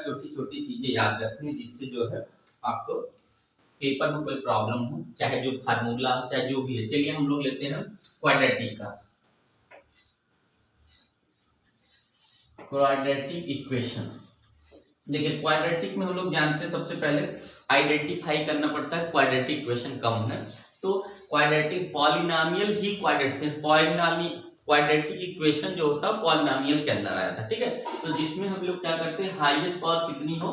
छोटी छोटी चीजें याद रखनी जिससे जो है आपको पेपर में कोई प्रॉब्लम हो, चाहे जो फार्मूला हो चाहे जो भी है। चलिए हम लोग लेते हैं क्वाड्रेटिक का, क्वाड्रेटिक इक्वेशन। देखिए क्वाड्रेटिक में हम लोग जानते हैं सबसे पहले आइडेंटिफाई करना पड़ता है क्वाड्रेटिक इक्वेशन कौन है। तो क्वाड्रेटिक पॉलिनोमियल ही क्वाड्रेटिक क्वाड्रेटिक इक्वेशन जो होता है पॉलिनोमियल के अंदर आया था, ठीक है। तो जिसमें हम लोग क्या करते हैं, हाईएस्ट पावर कितनी हो,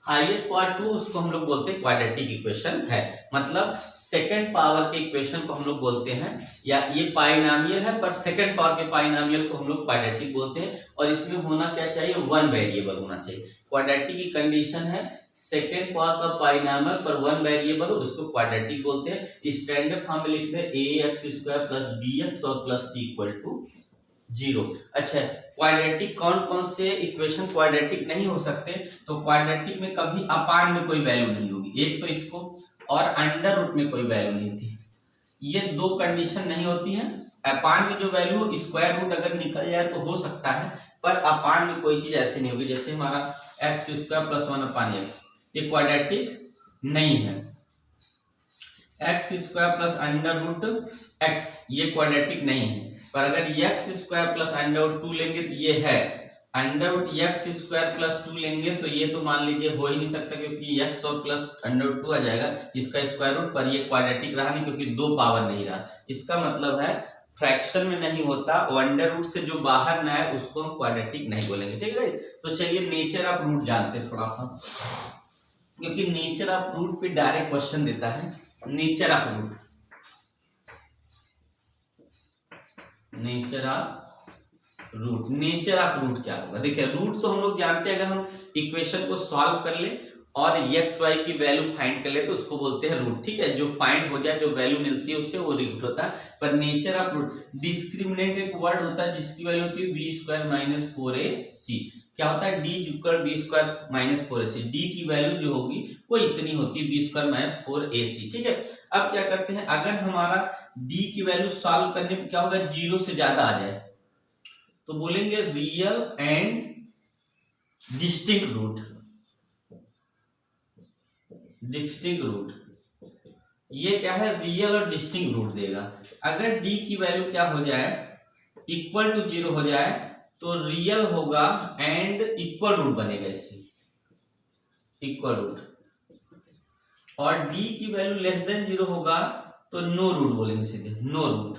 हाईएस्ट पावर 2, उसको हम लोग बोलते हैं क्वाड्रेटिक इक्वेशन है। मतलब सेकंड पावर के इक्वेशन को हम लोग बोलते हैं, या ये पाइनोमियल है पर सेकंड पावर के पाइनोमियल को हम लोग क्वाड्रेटिक बोलते हैं। और इसमें होना क्या चाहिए, वन वेरिएबल होना चाहिए। क्वाड्रेटिक की कंडीशन है सेकंड पावर का पाइनोमियल पर वन वेरिएबल हो, उसको क्वाड्रेटिक बोलते हैं। स्टैंडर्ड फॉर्म में लिखते हैं ax² + bx और + c = 0। अच्छा, क्वाड्रेटिक कौन कौन से इक्वेशन क्वाड्रेटिक नहीं हो सकते, तो क्वाड्रेटिक में कभी अपान में कोई वैल्यू नहीं होगी, एक तो इसको, और अंडर रूट में कोई वैल्यू नहीं होती। ये दो कंडीशन नहीं होती हैं। अपान में जो वैल्यू हो, स्क्वायर रूट अगर निकल जाए तो हो सकता है, पर अपान में कोई चीज ऐसी नहीं होगी। जैसे हमारा x² + 1/x, ये क्वाड्रेटिक नहीं है। x² + √x, ये क्वाड्रेटिक नहीं है। पर अगर x² + √2 लेंगे तो ये है, √x² + 2 लेंगे तो ये तो मान लीजिए हो ही नहीं सकता, क्योंकि x और प्लस √2 आ जाएगा, इसका स्क्वायर रूट, पर ये क्वाड्रेटिक रहा नहीं क्योंकि दो पावर नहीं रहा। इसका मतलब है फ्रैक्शन में नहीं होता, अंडर रूट से जो बाहर ना है उसको हम क्वाड्रेटिक नहीं बोलेंगे, ठीक है। तो चलिए नेचर ऑफ रूट जानते हैं थोड़ा सा, क्योंकि नेचर ऑफ रूट पे डायरेक्ट क्वेश्चन देता है। Nature of root, nature of root, nature of root क्या होगा। देखिए रूट तो हम लोग जानते हैं, अगर हम इक्वेशन को सॉल्व कर ले और एक्स वाई की वैल्यू फाइंड कर ले तो उसको बोलते हैं रूट, ठीक है। जो फाइंड हो जाए, जो वैल्यू मिलती है उससे, वो रूट होता है। पर नेचर ऑफ रूट, डिस्क्रिमिनेंट एक वर्ड होता है जिसकी वैल्यू होती है b² - 4ac। क्या होता है, d = b² - 4ac, d की वैल्यू जो होगी वो इतनी होती है, b² - 4ac, ठीक है। अब क्या करते हैं, अगर हमारा d की वैल्यू सॉल्व करने पे क्या होगा, 0 से ज्यादा आ जाए तो बोलेंगे real and distinct root, distinct root. ये क्या है, रियल और डिस्टिंक्ट रूट देगा। अगर d की वैल्यू क्या हो जाए, = 0 हो जाए तो रियल होगा एंड इक्वल रूट बनेगा, इससे इक्वल रूट। और d की वैल्यू <0 होगा तो नो रूट बोलेंगे, सीधे नो रूट।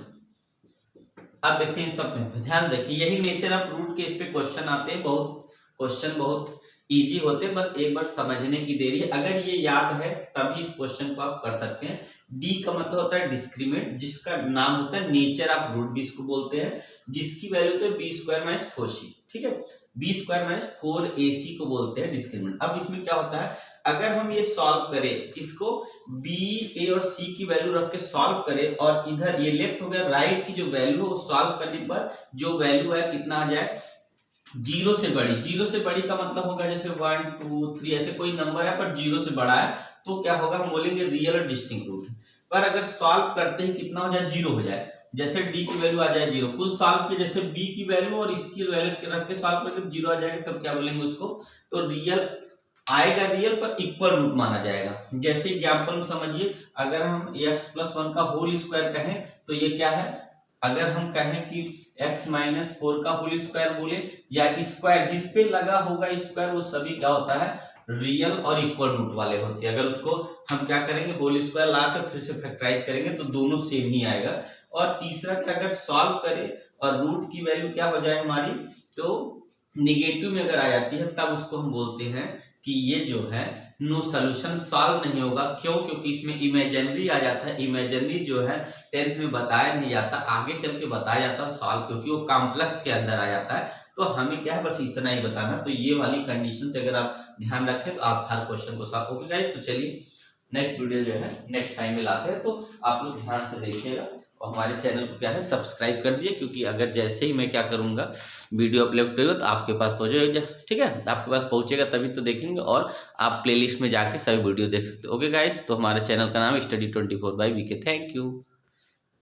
अब देखिए इन सब में ध्यान देखिए, यही नेचर ऑफ रूट के इस पे क्वेश्चन आते हैं। बहुत क्वेश्चन बहुत इजी होते हैं, बस एक बार समझने की देरी है। अगर ये याद है तभी इस क्वेश्चन को आप कर सकते हैं। डी का मतलब होता है डिस्क्रिमिनेंट, जिसका नाम होता है नेचर ऑफ रूट भी इसको बोलते हैं, जिसकी वैल्यू तो b² - 4c, ठीक है। b² - 4ac को बोलते हैं डिस्क्रिमिनेंट। अब इसमें क्या होता है, अगर हम ये सॉल्व करें, किसको, b, a और c की वैल्यू रख के सॉल्व करें, और इधर ये लेफ्ट हो गया, राइट की जो वैल्यू है सॉल्व करने पर जो वैल्यू है कितना आ जाए, 0 से बड़ी। 0 से बड़ी का मतलब होगा जैसे 1 2 3 ऐसे कोई नंबर है पर 0 से बड़ा है, तो क्या होगा, हम बोलेंगे रियल और डिस्टिंक्ट रूट। पर अगर सॉल्व करते ही कितना हो जाए, 0 हो जाए, जैसे d की वैल्यू आ जाए 0, कुल सॉल्व के जैसे b की वैल्यू और इसकी वैल्यू रख के सॉल्व करके 0 आ जाएगा, तब क्या बोलेंगे उसको, तो रियल आएगा, रियल पर इक्वल रूट माना जाएगा। जैसे एग्जांपल में समझिए, अगर हम x + 1 का होल स्क्वायर कहें तो ये क्या है, अगर हम कहें कि x - 4 का होल स्क्वायर बोले, या स्क्वायर जिस पे लगा होगा स्क्वायर, वो सभी क्या होता है, रियल और इक्वल रूट वाले होते हैं। अगर उसको हम क्या करेंगे, होल स्क्वायर लाकर फिर से फैक्टराइज करेंगे तो दोनों सेम ही आएगा। और तीसरा क्या, अगर सॉल्व करें और रूट की वैल्यू क्या हो जाए हमारी, तो निगेटिव में अगर आ जाती है, तब उसको हम बोलते हैं कि ये जो है नो सॉल्यूशन, सॉल्व नहीं होगा। क्यों, क्योंकि इसमें इमेजिनरी आ जाता है। इमेजिनरी जो है 10th में बताया नहीं जाता, आगे चल के बताया जाता है सॉल्व, क्योंकि वो कॉम्प्लेक्स के अंदर आ जाता है। तो हमें क्या है, बस इतना ही बताना। तो ये वाली कंडीशन से अगर आप ध्यान रखें तो आप हर क्वेश्चन को सॉल्व। ओके गाइस, तो चलिए नेक्स्ट वीडियो जो है नेक्स्ट टाइम में लाते हैं, तो आप लोग ध्यान से देखिएगा और हमारे चैनल को क्या है सब्सक्राइब कर दिए, क्योंकि अगर जैसे ही मैं क्या करूंगा वीडियो अपलोड करूँगा तो आपके पास पहुंचेगा, ठीक है, आपके पास पहुंचेगा तभी तो देखेंगे, और आप प्लेलिस्ट में जाके सभी वीडियो देख सकते हो। ओके गाइस, तो हमारे चैनल का नाम है Study 24 by VK। Thank you.